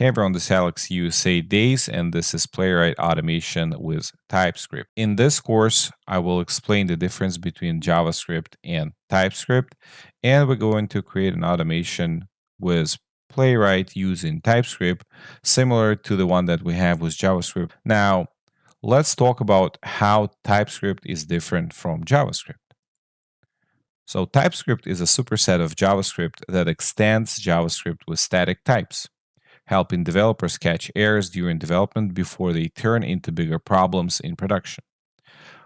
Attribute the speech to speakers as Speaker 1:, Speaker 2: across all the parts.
Speaker 1: Hey everyone, this is Alex USA Days, and this is Playwright Automation with TypeScript. In this course, I will explain the difference between JavaScript and TypeScript, and we're going to create an automation with Playwright using TypeScript, similar to the one that we have with JavaScript. Now, let's talk about how TypeScript is different from JavaScript. So TypeScript is a superset of JavaScript that extends JavaScript with static types, helping developers catch errors during development before they turn into bigger problems in production.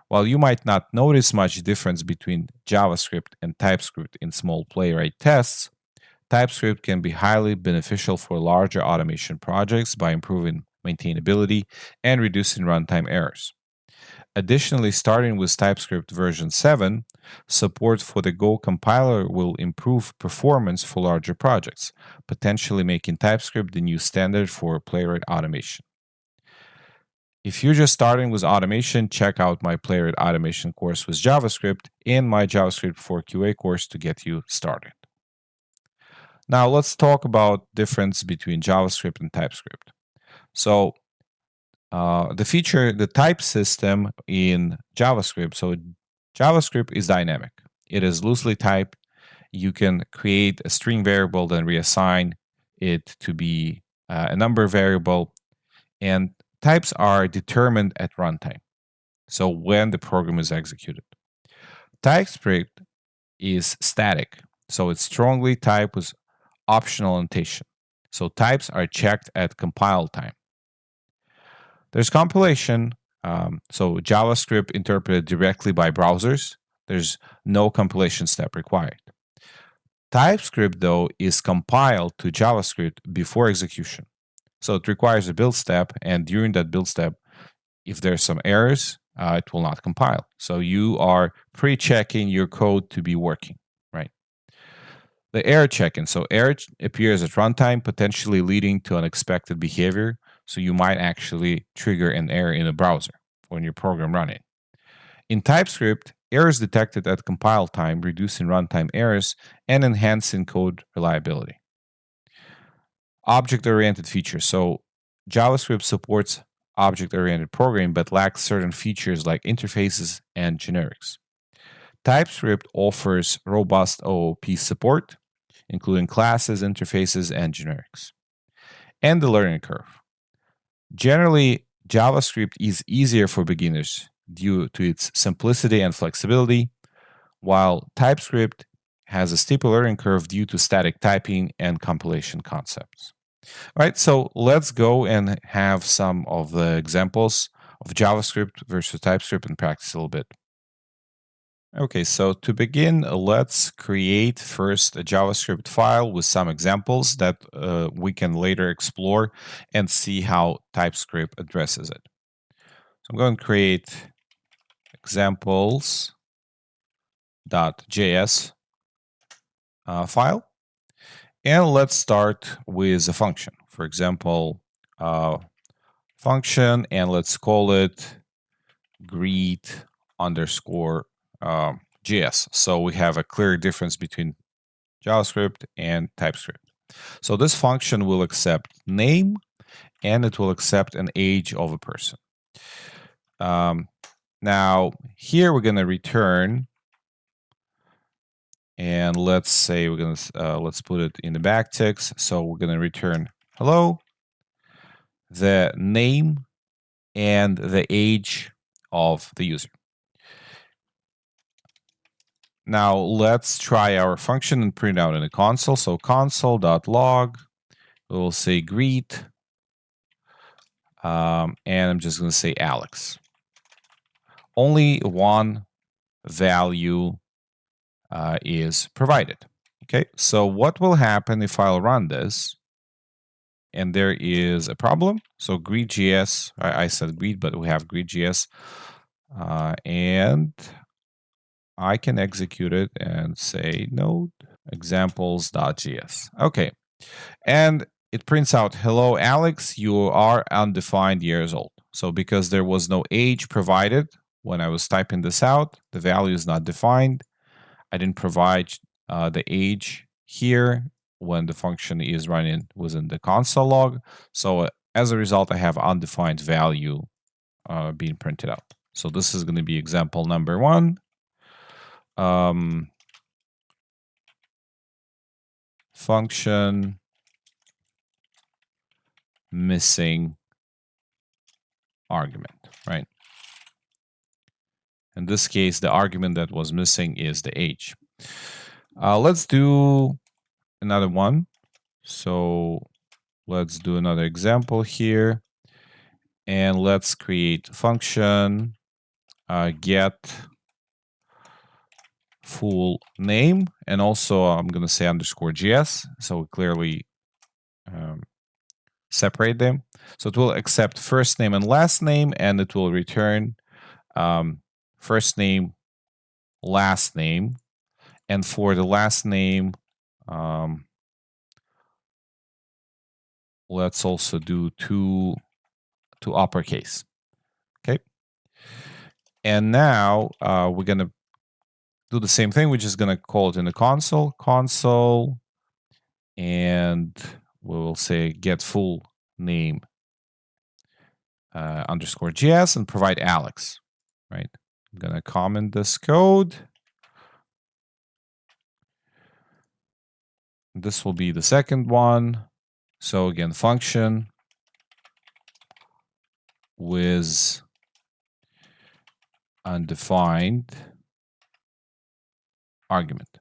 Speaker 1: While you might not notice much difference between JavaScript and TypeScript in small Playwright tests, TypeScript can be highly beneficial for larger automation projects by improving maintainability and reducing runtime errors. Additionally, starting with TypeScript version 7, support for the Go compiler will improve performance for larger projects, potentially making TypeScript the new standard for Playwright automation. If you're just starting with automation, check out my Playwright automation course with JavaScript and my JavaScript for QA course to get you started. Now let's talk about difference between JavaScript and TypeScript. So the type system in JavaScript. So JavaScript is dynamic. It is loosely typed. You can create a string variable, then reassign it to be a number variable. And types are determined at runtime. So when the program is executed. TypeScript is static. So it's strongly typed with optional annotation. So types are checked at compile time. There's compilation, so JavaScript interpreted directly by browsers. There's no compilation step required. TypeScript, though, is compiled to JavaScript before execution. So it requires a build step, and during that build step, if there's some errors, it will not compile. So you are pre-checking your code to be working, right? The error checking. So error appears at runtime, potentially leading to unexpected behavior. So you might actually trigger an error in a browser when your program running. In TypeScript, errors detected at compile time, reducing runtime errors and enhancing code reliability. Object-oriented features. So JavaScript supports object-oriented programming but lacks certain features like interfaces and generics. TypeScript offers robust OOP support, including classes, interfaces, and generics. And the learning curve. Generally, JavaScript is easier for beginners due to its simplicity and flexibility, while TypeScript has a steeper learning curve due to static typing and compilation concepts. All right, so let's go and have some of the examples of JavaScript versus TypeScript and practice a little bit. Okay, so to begin, let's create first a JavaScript file with some examples that we can later explore and see how TypeScript addresses it. So I'm going to create examples.js file. And let's start with a function. For example, function, and let's call it greet underscore JS. So we have a clear difference between JavaScript and TypeScript. So this function will accept name and it will accept an age of a person. Now here we're going to return, and let's say we're going to let's put it in the backticks. So we're going to return hello, the name, and the age of the user. Now let's try our function and print out in the console. So console.log, we'll say greet, and I'm just going to say Alex. Only one value is provided. Okay, so what will happen if I'll run this? And there is a problem. So greet.js, I said greet, but we have greet.js, and I can execute it and say node examples.js. Okay, and it prints out, hello, Alex, you are undefined years old. So because there was no age provided when I was typing this out, the value is not defined. I didn't provide the age here when the function is running within the console log. So as a result, I have undefined value being printed out. So this is going to be example number 1. Function missing argument, right? In this case, the argument that was missing is the age. Let's do another one. So let's do another example here. And let's create function get full name. And also I'm going to say _GS. So we clearly separate them. So it will accept first name and last name, and it will return first name, last name. And for the last name, let's also do to uppercase. Okay. And now we're going to do the same thing. We're just going to call it in the console, and we will say get full name _GS and provide Alex, right? I'm going to comment this code. This will be the second one. So again, function with undefined argument.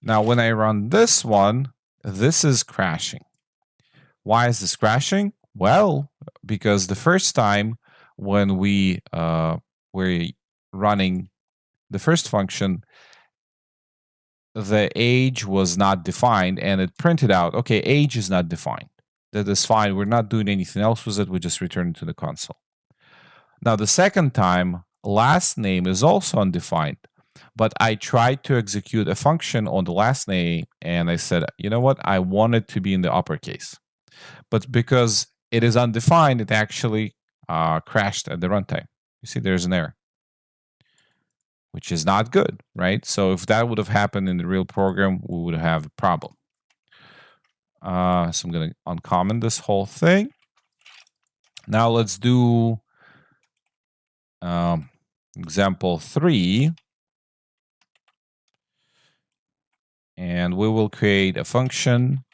Speaker 1: Now, when I run this one, this is crashing. Why is this crashing? Well, because the first time when we were running the first function, the age was not defined, and it printed out, okay, age is not defined. That is fine. We're not doing anything else with it. We just return it to the console. Now, the second time, last name is also undefined, but I tried to execute a function on the last name, and I said, you know what? I want it to be in the uppercase. But because it is undefined, it actually crashed at the runtime. You see, there's an error, which is not good, right? So if that would have happened in the real program, we would have a problem. So I'm going to uncomment this whole thing. Now let's do example 3. And we will create a function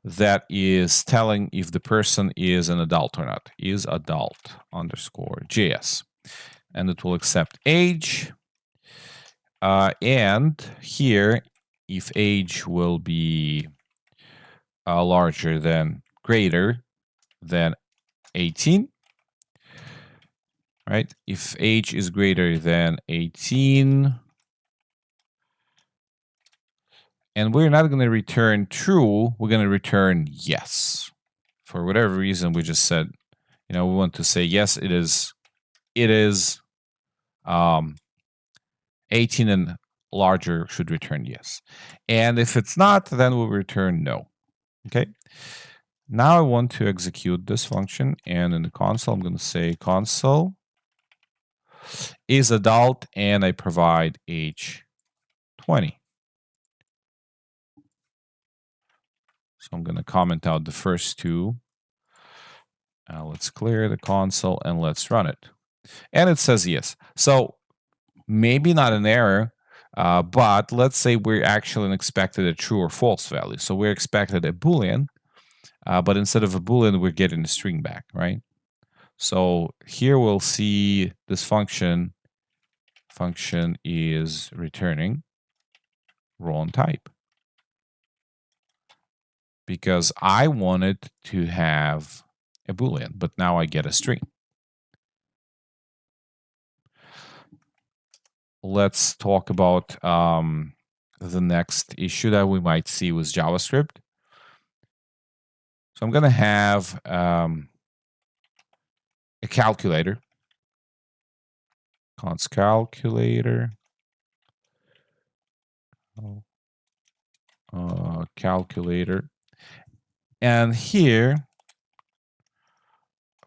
Speaker 1: that is telling if the person is an adult or not. Is adult _JS. And it will accept age. And here, if age will be larger than greater than 18, right? If age is greater than 18, and we're not going to return true, we're going to return yes. For whatever reason, we just said, we want to say yes, it is 18 and larger should return yes. And if it's not, then we'll return no. Okay. Now I want to execute this function, and in the console, I'm going to say console is adult, and I provide age 20. So I'm going to comment out the first two. Let's clear the console and let's run it. And it says yes. So maybe not an error, but let's say we're actually expected a true or false value. So we're expected a Boolean, but instead of a Boolean, we're getting a string back, right? So here we'll see this function is returning wrong type, because I wanted to have a Boolean, but now I get a string. Let's talk about the next issue that we might see with JavaScript. So I'm going to have a calculator, const calculator, calculator. And here,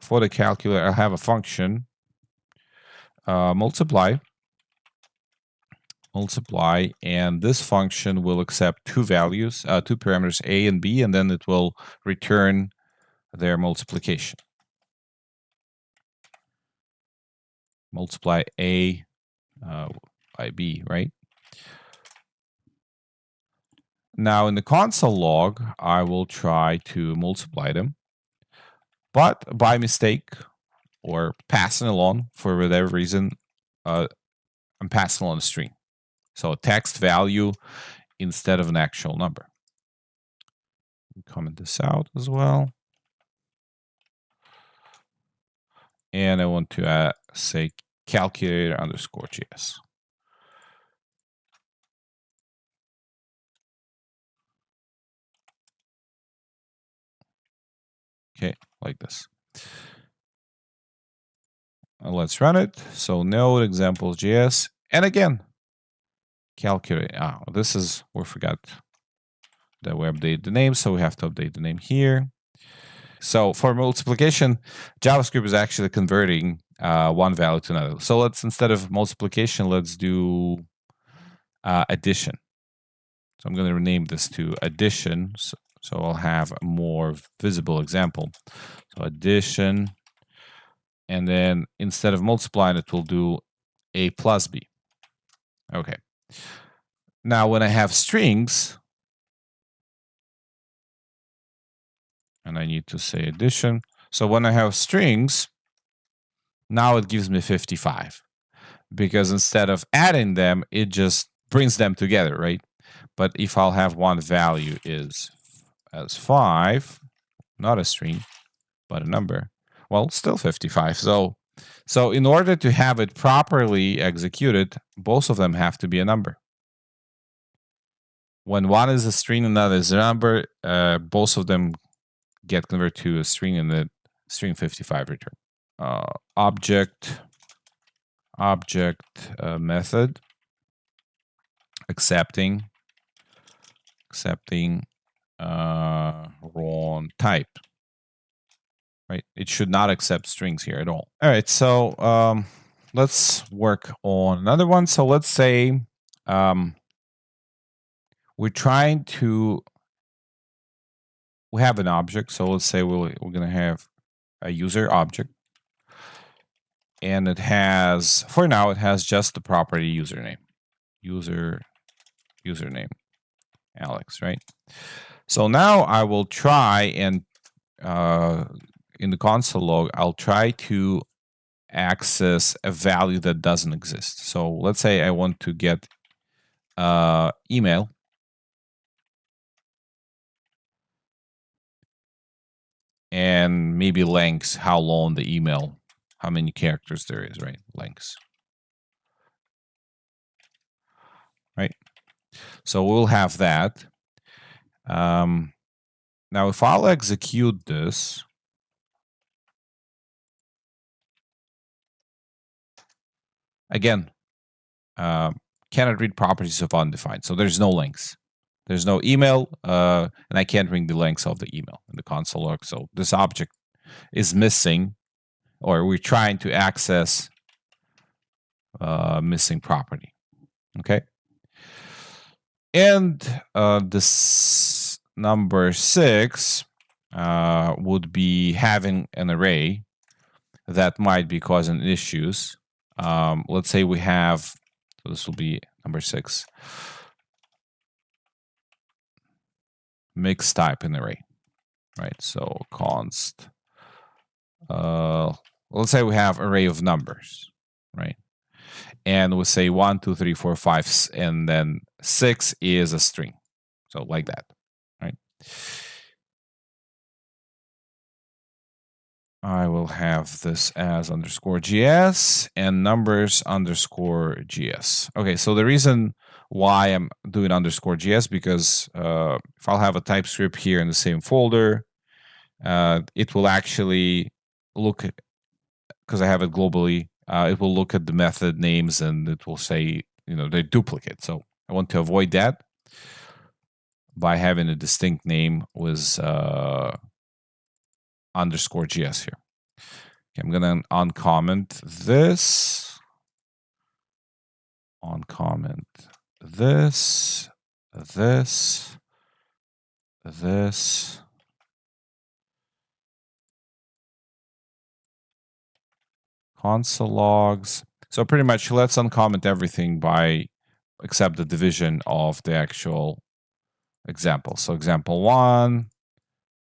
Speaker 1: for the calculator, I have a function, multiply, multiply, and this function will accept two values, two parameters a and b, and then it will return their multiplication. Multiply a by b, right? Now in the console log, I will try to multiply them, but by mistake or passing along for whatever reason, I'm passing along a string. So a text value instead of an actual number. Comment this out as well. And I want to say calculator underscore JS. Okay, like this. Let's run it. So node examples JS. And again, calculate. This is, we forgot that we updated the name. So we have to update the name here. So for multiplication, JavaScript is actually converting one value to another. So let's, instead of multiplication, let's do addition. So I'm going to rename this to addition. So I'll have a more visible example. So addition, and then instead of multiplying it, we'll do a plus b. Okay. Now when I have strings, and I need to say addition. So when I have strings, now it gives me 55. Because instead of adding them, it just brings them together, right? But if I'll have one value is as 5, not a string, but a number, well, still 55. So in order to have it properly executed, both of them have to be a number. When one is a string and another is a number, both of them get converted to a string and the string 55 return. Object method accepting wrong type. Right? It should not accept strings here at all. All right, so let's work on another one. So let's say we're trying to, we have an object. So let's say we're going to have a user object. And it has, for now, it has just the property username. Username, Alex, right? So now I will try and in the console log, I'll try to access a value that doesn't exist. So let's say I want to get email. And maybe length, how long the email, how many characters there is, right? Lengths. Right? So we'll have that. Now, if I'll execute this, again, cannot read properties of undefined. So there's no lengths. There's no email, and I can't read the lengths of the email in the console log. So this object is missing, or we're trying to access missing property. Okay. And this number 6 would be having an array that might be causing issues. Let's say we have, so this will be number 6, mixed type in array, right? So const, let's say we have array of numbers, right? And we say 1, 2, 3, 4, 5, and then 6 is a string. So like that, right? I will have this as underscore GS and numbers underscore GS. Okay, so the reason why I'm doing underscore GS, because if I'll have a TypeScript here in the same folder, it will actually look, because I have it globally, it will look at the method names and it will say, they're duplicate. So I want to avoid that by having a distinct name with underscore GS here. Okay, I'm going to uncomment this. uncomment this, this, this, console logs. So pretty much let's uncomment everything by except the division of the actual example. So example 1,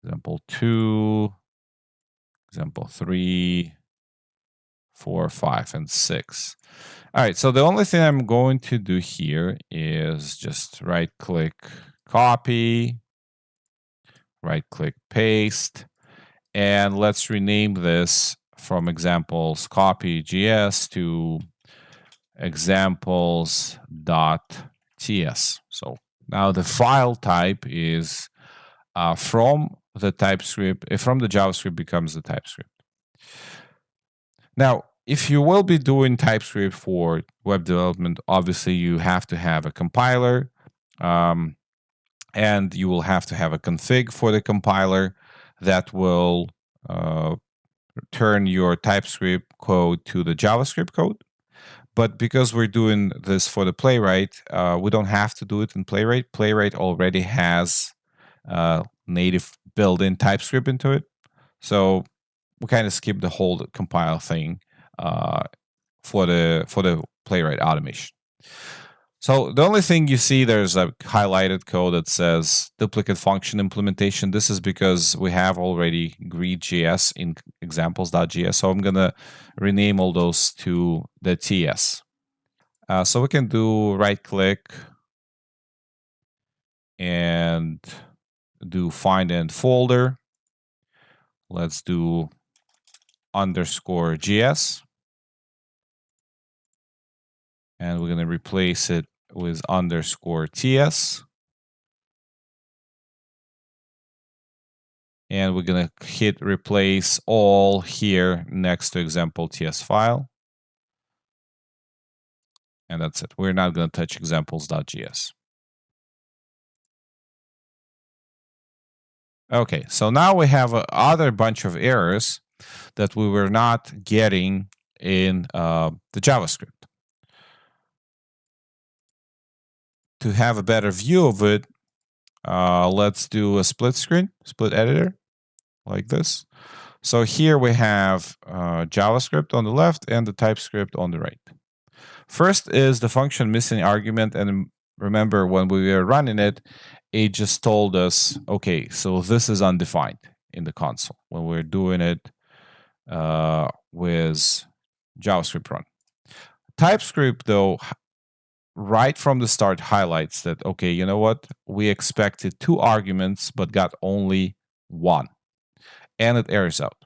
Speaker 1: example 2, example 3, 4, 5, and 6. All right, so the only thing I'm going to do here is just right-click, copy, right-click, paste, and let's rename this from examples copy.gs to examples.ts. So now the file type is from the TypeScript, from the JavaScript becomes the TypeScript. Now, if you will be doing TypeScript for web development, obviously you have to have a compiler, and you will have to have a config for the compiler that will turn your TypeScript code to the JavaScript code. But because we're doing this for the Playwright, we don't have to do it in Playwright. Playwright already has native built-in TypeScript into it. So we kind of skip the whole compile thing for the Playwright automation. So the only thing you see, there's a highlighted code that says duplicate function implementation. This is because we have already greet.js in examples.js. So I'm going to rename all those to the TS. So we can do right-click and do find end folder. Let's do underscore GS. And we're going to replace it with underscore TS. And we're going to hit replace all here next to example TS file. And that's it. We're not going to touch examples.js. Okay, so now we have a other bunch of errors that we were not getting in the JavaScript. To have a better view of it, let's do a split screen, split editor, like this. So here we have JavaScript on the left and the TypeScript on the right. First is the function missing argument. And remember, when we were running it, it just told us, okay, so this is undefined in the console when we're doing it with JavaScript run. TypeScript, though, right from the start highlights that, okay, you know what? We expected 2 arguments, but got only 1. And it errors out.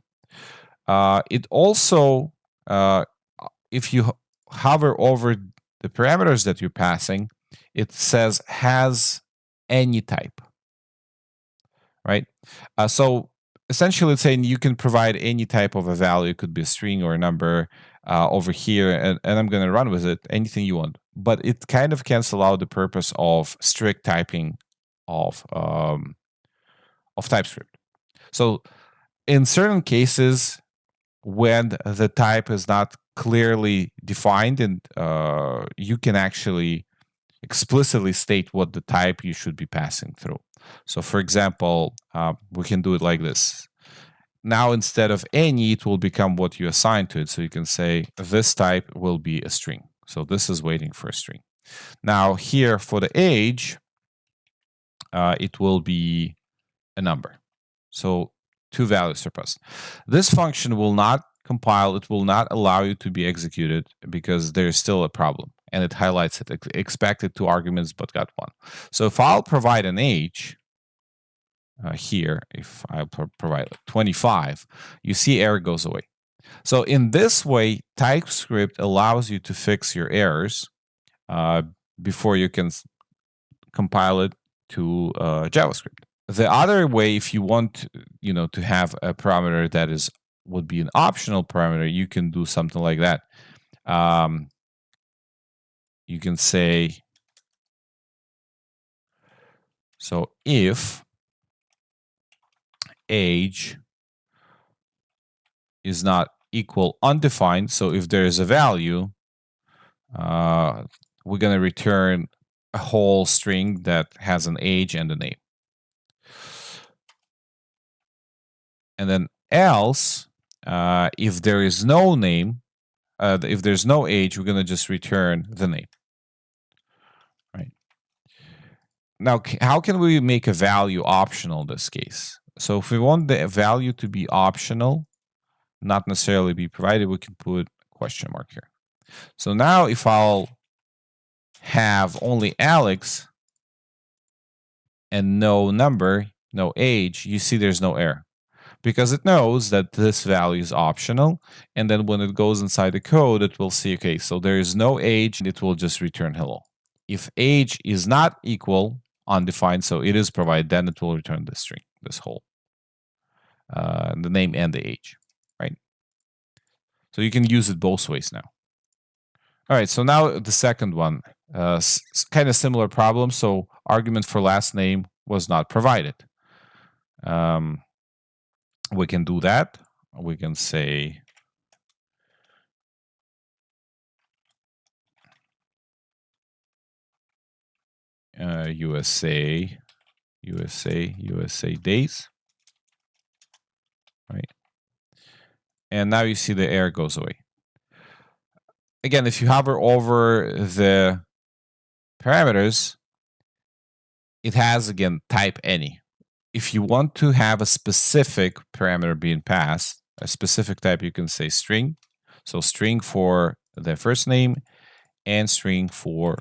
Speaker 1: It also, if you hover over the parameters that you're passing, it says has any type, right? So essentially it's saying you can provide any type of a value. It could be a string or a number over here, and I'm going to run with it, anything you want. But it kind of cancels out the purpose of strict typing of TypeScript. So in certain cases, when the type is not clearly defined, and you can actually explicitly state what the type you should be passing through. So for example, we can do it like this. Now, instead of any, it will become what you assign to it. So you can say this type will be a string. So this is waiting for a string. Now here for the age, it will be a number. So 2 values are passed. This function will not compile. It will not allow you to be executed because there's still a problem. And it highlights it. Expected 2 arguments, but got 1. So if I'll provide an age here, if I provide 25, you see error goes away. So in this way, TypeScript allows you to fix your errors before you can compile it to JavaScript. The other way, if you want, to have a parameter that would be an optional parameter, you can do something like that. You can say, so if age is not equal undefined, so if there is a value, we're going to return a whole string that has an age and a name. And then else, if there is no name, if there's no age, we're going to just return the name. Right. Now, how can we make a value optional in this case? So if we want the value to be optional, not necessarily be provided, we can put a question mark here. So now if I'll have only Alex and no number, no age, you see there's no error, because it knows that this value is optional. And then when it goes inside the code, it will see, okay, so there is no age, and it will just return hello. If age is not equal, undefined, so it is provided, then it will return the string, this whole, the name and the age, right? So you can use it both ways now. All right, so now the second one, kind of similar problem. So argument for last name was not provided. We can do that. We can say USA days, right? And now you see the error goes away. Again, if you hover over the parameters, it has, again, type any. If you want to have a specific parameter being passed, a specific type, you can say string. So string for the first name and string for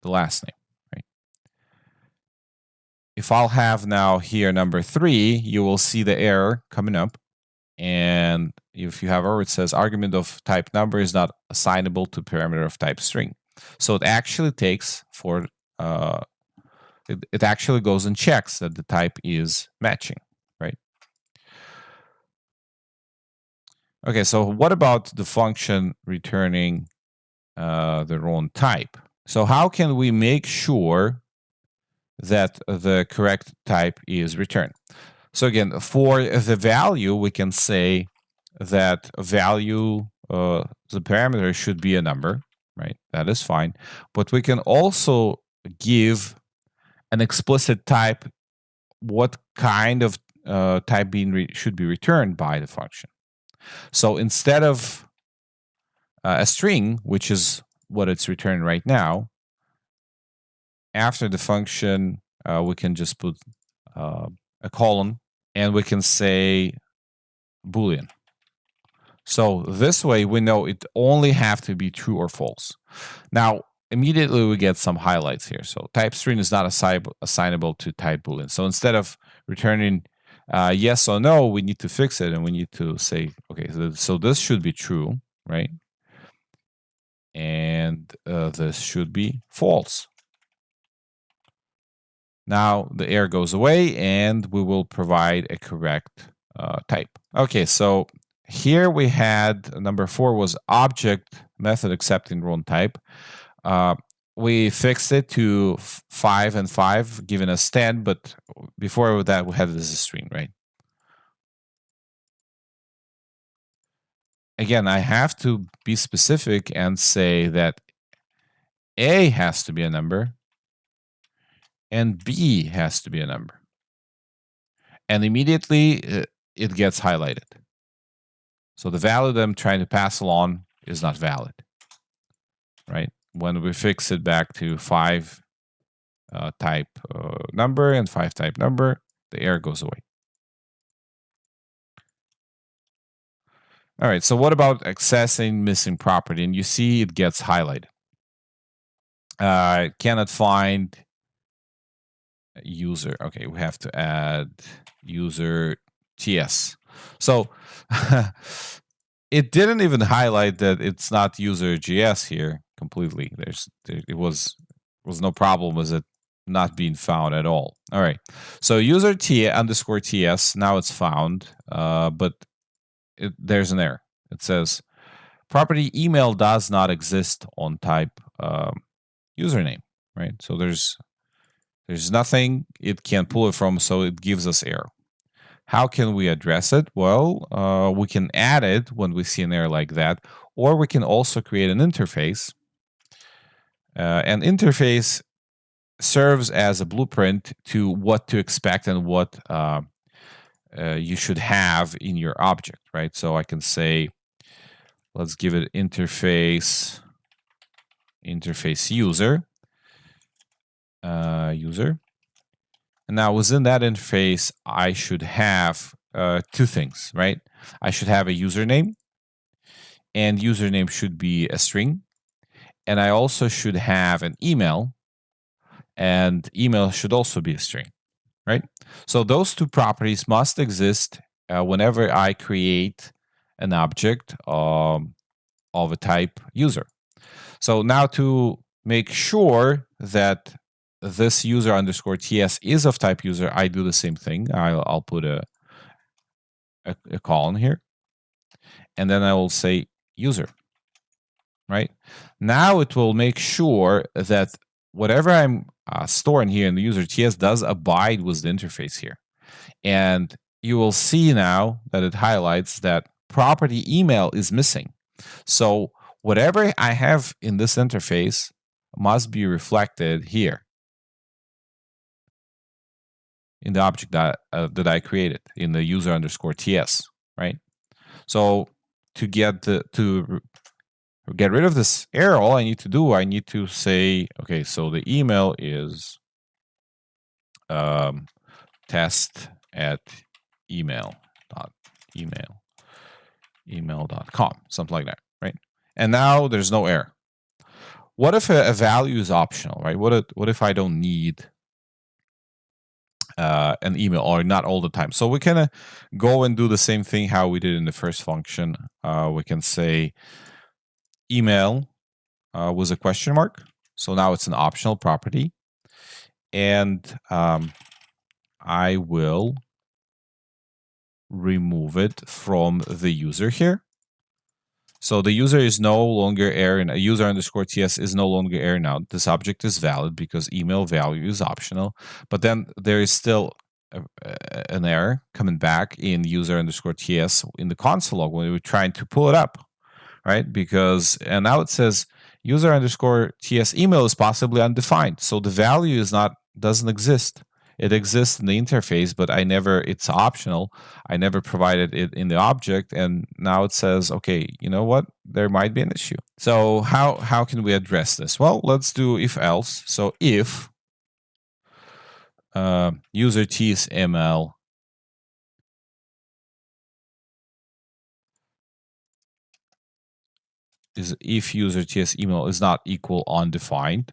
Speaker 1: the last name, right? If I'll have now here number 3, you will see the error coming up. And if you have error, it says argument of type number is not assignable to parameter of type string. So it actually takes for it actually goes and checks that the type is matching, right? Okay, so what about the function returning the wrong type? So how can we make sure that the correct type is returned? So again, for the value, we can say that value, the parameter should be a number, right? That is fine. But we can also give an explicit type, what kind of type should be returned by the function. So instead of a string, which is what it's returning right now, after the function, we can just put a colon, and we can say Boolean. So this way, we know it only have to be true or false. Now, immediately we get some highlights here. So type string is not assignable to type Boolean. So instead of returning yes or no, we need to fix it, and we need to say, okay, so this should be true, right? And this should be false. Now the error goes away, and we will provide a correct type. Okay, so here we had number 4 was object method accepting wrong type. We fixed it to 5 and 5, giving us 10, but before that we had this as a string, right? Again, I have to be specific and say that A has to be a number and B has to be a number. And immediately it gets highlighted. So the value that I'm trying to pass along is not valid, right? When we fix it back to 5 type number and 5 type number, the error goes away. All right, so what about accessing missing property? And you see it gets highlighted. Cannot find user. Okay, we have to add user TS. So it didn't even highlight that it's not user GS here completely. It was no problem with it not being found at all. All right, so user T underscore TS, now it's found, but there's an error. It says property email does not exist on type username, right? So there's nothing it can pull it from, so it gives us error. How can we address it? Well, we can add it when we see an error like that, or we can also create an interface An interface serves as a blueprint to what to expect and what you should have in your object, right? So I can say, let's give it interface user. And now within that interface, I should have two things, right? I should have a username, and username should be a string. And I also should have an email, and email should also be a string, right? So those two properties must exist whenever I create an object of a type user. So now to make sure that this user underscore TS is of type user, I do the same thing. I'll put a colon here, and then I will say user, right? Now it will make sure that whatever I'm storing here in the user TS does abide with the interface here. And you will see now that it highlights that property email is missing. So whatever I have in this interface must be reflected here in the object that I created in the user underscore TS, right? So to get rid of this error, all I need to say, okay, so the email is test at email.com, something like that, right? And now there's no error. What if a value is optional, right? What if I don't need an email, or not all the time? So we can go and do the same thing how we did in the first function. We can say email with a question mark. So now it's an optional property. And I will remove it from the user here. So the user is no longer error, and a user underscore TS is no longer error now. This object is valid because email value is optional, but then there is still an error coming back in user underscore TS in the console log when we were trying to pull it up, right? And now it says user underscore TS email is possibly undefined. So the value doesn't exist. It exists in the interface, but it's optional. I never provided it in the object. And now it says, okay, you know what? There might be an issue. So how can we address this? Well, let's do if else. So if user TS email is if user TS email is not equal undefined,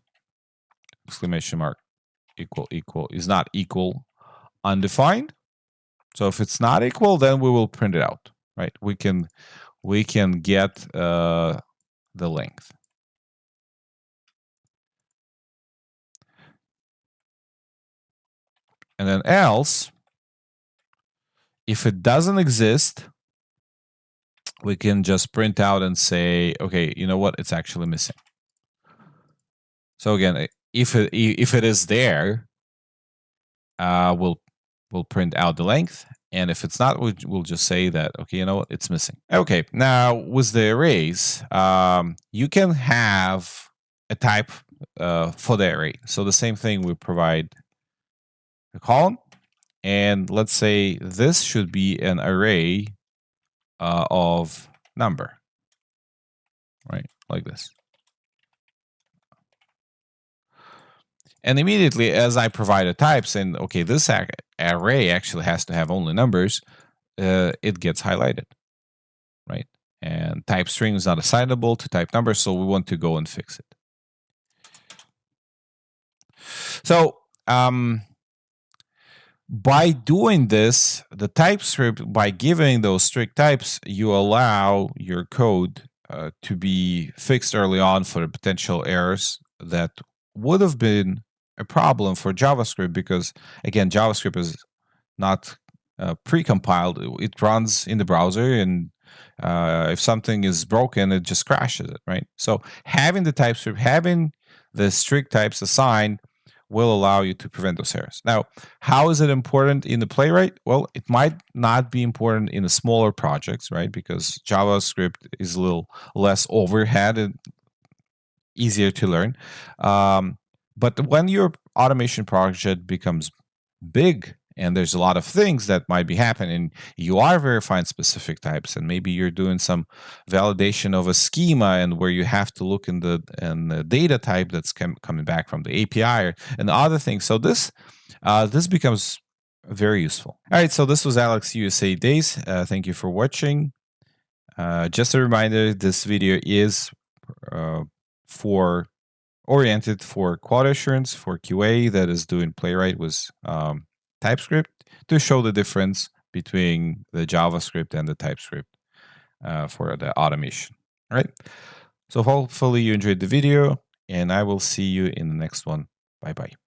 Speaker 1: exclamation mark, equal is not equal undefined. So if it's not equal, then we will print it out, right? We can get the length. And then else, if it doesn't exist, we can just print out and say, okay, you know what? It's actually missing. So again, if it is there, we'll print out the length. And if it's not, we'll just say that, okay, you know what? It's missing. Okay, now with the arrays, you can have a type for the array. So the same thing, we provide a column. And let's say this should be an array of number, right? Like this. And immediately, as I provide a type saying, okay, this array actually has to have only numbers, it gets highlighted, right? And type string is not assignable to type number, so we want to go and fix it. So by doing this, the TypeScript, by giving those strict types, you allow your code to be fixed early on for the potential errors that would have been a problem for JavaScript, because again, JavaScript is not pre-compiled. It runs in the browser, and if something is broken, it just crashes it, right? So having the TypeScript, having the strict types assigned, will allow you to prevent those errors. Now, how is it important in the Playwright? Well, it might not be important in the smaller projects, right? Because JavaScript is a little less overhead easier to learn. But when your automation project becomes big and there's a lot of things that might be happening, you are verifying specific types, and maybe you're doing some validation of a schema, and where you have to look in the data type that's coming back from the API and other things. So this becomes very useful. All right, so this was Alex USA Days. Thank you for watching. Just a reminder, this video is for oriented for quality assurance, for QA that is doing Playwright with TypeScript, to show the difference between the JavaScript and the TypeScript for the automation. All right. So hopefully you enjoyed the video, and I will see you in the next one. Bye bye.